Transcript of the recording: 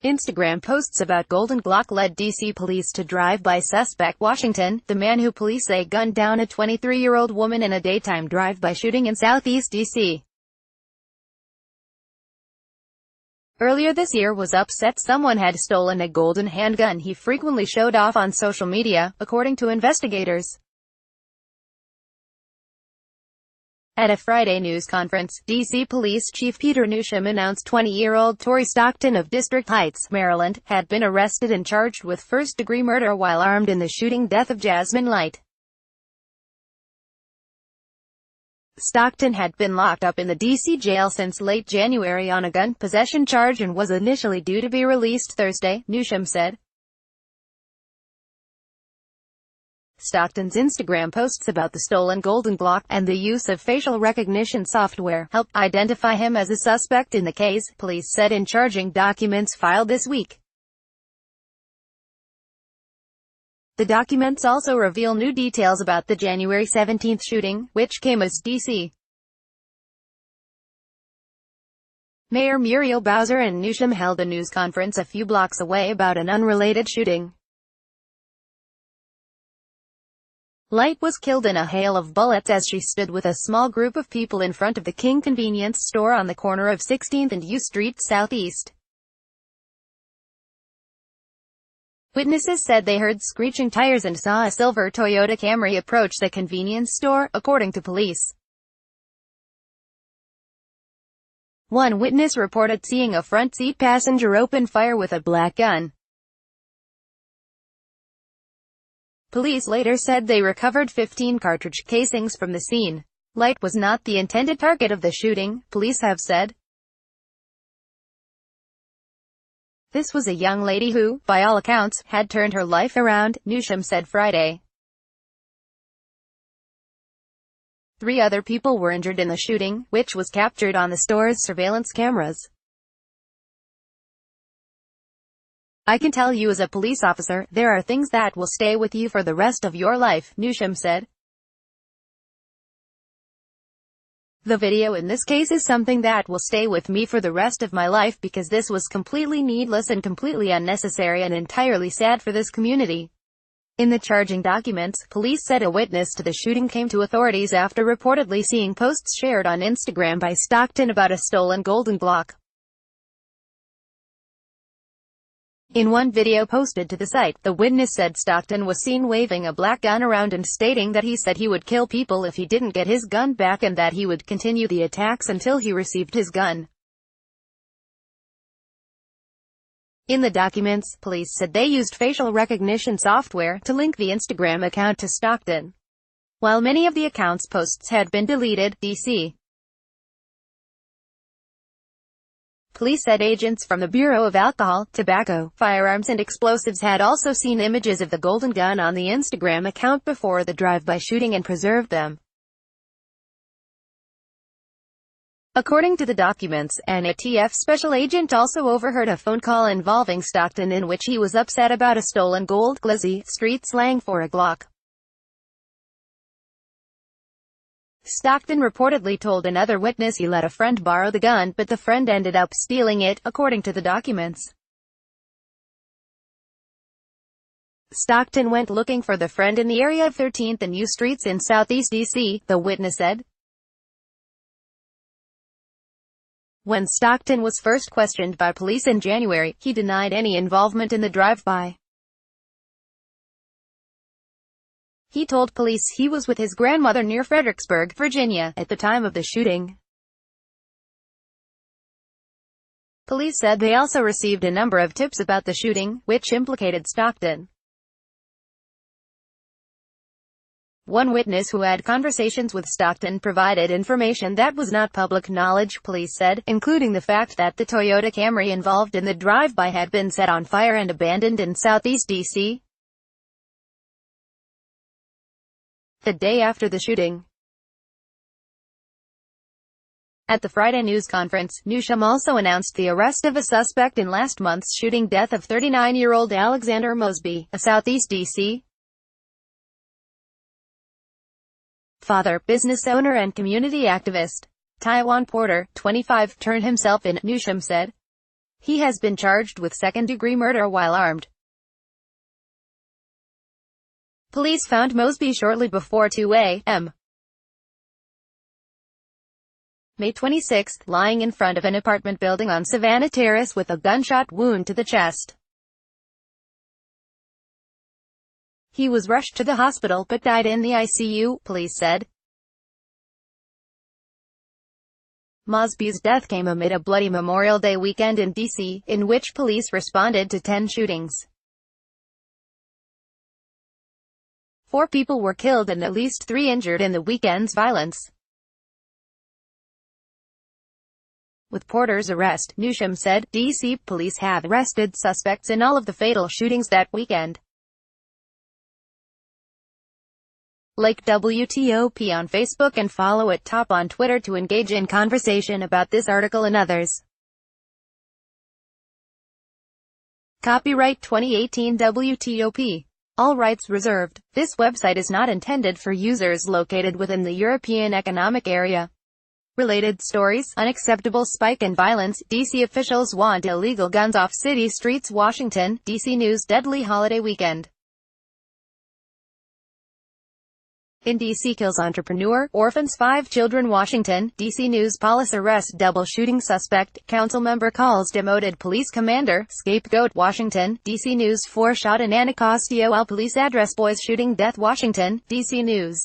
Instagram posts about Golden Glock led D.C. police to drive-by suspect. Washington, the man who police say gunned down a 23-year-old woman in a daytime drive-by shooting in Southeast D.C. earlier this year was upset someone had stolen a golden handgun he frequently showed off on social media, according to investigators. At a Friday news conference, D.C. Police Chief Peter Newsham announced 20-year-old Tory Stockton of District Heights, Maryland, had been arrested and charged with first-degree murder while armed in the shooting death of Jasmine Light. Stockton had been locked up in the D.C. jail since late January on a gun possession charge and was initially due to be released Thursday, Newsham said. Stockton's Instagram posts about the stolen Golden Glock and the use of facial recognition software helped identify him as a suspect in the case, police said in charging documents filed this week. The documents also reveal new details about the January 17 shooting, which came as D.C. Mayor Muriel Bowser and Newsham held a news conference a few blocks away about an unrelated shooting. Light was killed in a hail of bullets as she stood with a small group of people in front of the King convenience store on the corner of 16th and U Street Southeast. Witnesses said they heard screeching tires and saw a silver Toyota Camry approach the convenience store, according to police. One witness reported seeing a front seat passenger open fire with a black gun. Police later said they recovered 15 cartridge casings from the scene. Light was not the intended target of the shooting, police have said. This was a young lady who, by all accounts, had turned her life around, Newsham said Friday. 3 other people were injured in the shooting, which was captured on the store's surveillance cameras. I can tell you as a police officer, there are things that will stay with you for the rest of your life, Newsham said. The video in this case is something that will stay with me for the rest of my life because this was completely needless and completely unnecessary and entirely sad for this community. In the charging documents, police said a witness to the shooting came to authorities after reportedly seeing posts shared on Instagram by Stockton about a stolen Golden Glock. In one video posted to the site, the witness said Stockton was seen waving a black gun around and stating that he said he would kill people if he didn't get his gun back and that he would continue the attacks until he received his gun. In the documents, police said they used facial recognition software to link the Instagram account to Stockton. While many of the account's posts had been deleted, D.C. Police said agents from the Bureau of Alcohol, Tobacco, Firearms and Explosives had also seen images of the golden gun on the Instagram account before the drive-by shooting and preserved them. According to the documents, an ATF special agent also overheard a phone call involving Stockton in which he was upset about a stolen gold glizzy, street slang for a Glock. Stockton reportedly told another witness he let a friend borrow the gun, but the friend ended up stealing it, according to the documents. Stockton went looking for the friend in the area of 13th and U Streets in Southeast D.C., the witness said. When Stockton was first questioned by police in January, he denied any involvement in the drive-by. He told police he was with his grandmother near Fredericksburg, Virginia, at the time of the shooting. Police said they also received a number of tips about the shooting, which implicated Stockton. One witness who had conversations with Stockton provided information that was not public knowledge, police said, including the fact that the Toyota Camry involved in the drive-by had been set on fire and abandoned in Southeast D.C. the day after the shooting. At the Friday news conference, Newsham also announced the arrest of a suspect in last month's shooting death of 39-year-old Alexander Mosby, a Southeast D.C. father, business owner and community activist. Taiwan Porter, 25, turned himself in, Newsham said. He has been charged with second-degree murder while armed. Police found Mosby shortly before 2 a.m. May 26, lying in front of an apartment building on Savannah Terrace with a gunshot wound to the chest. He was rushed to the hospital but died in the ICU, police said. Mosby's death came amid a bloody Memorial Day weekend in D.C., in which police responded to 10 shootings. 4 people were killed and at least 3 injured in the weekend's violence. With Porter's arrest, Newsham said, D.C. police have arrested suspects in all of the fatal shootings that weekend. Like WTOP on Facebook and follow at Top on Twitter to engage in conversation about this article and others. Copyright 2018 WTOP. All rights reserved. This website is not intended for users located within the European Economic Area. Related stories: unacceptable spike in violence, D.C. officials want illegal guns off city streets. Washington, D.C. News. Deadly holiday weekend in D.C. kills entrepreneur, orphans 5 children. Washington, D.C. News. Police arrest double shooting suspect, council member calls demoted police commander scapegoat. Washington, D.C. News. 4 shot in Anacostia while police address boys shooting death. Washington, D.C. News.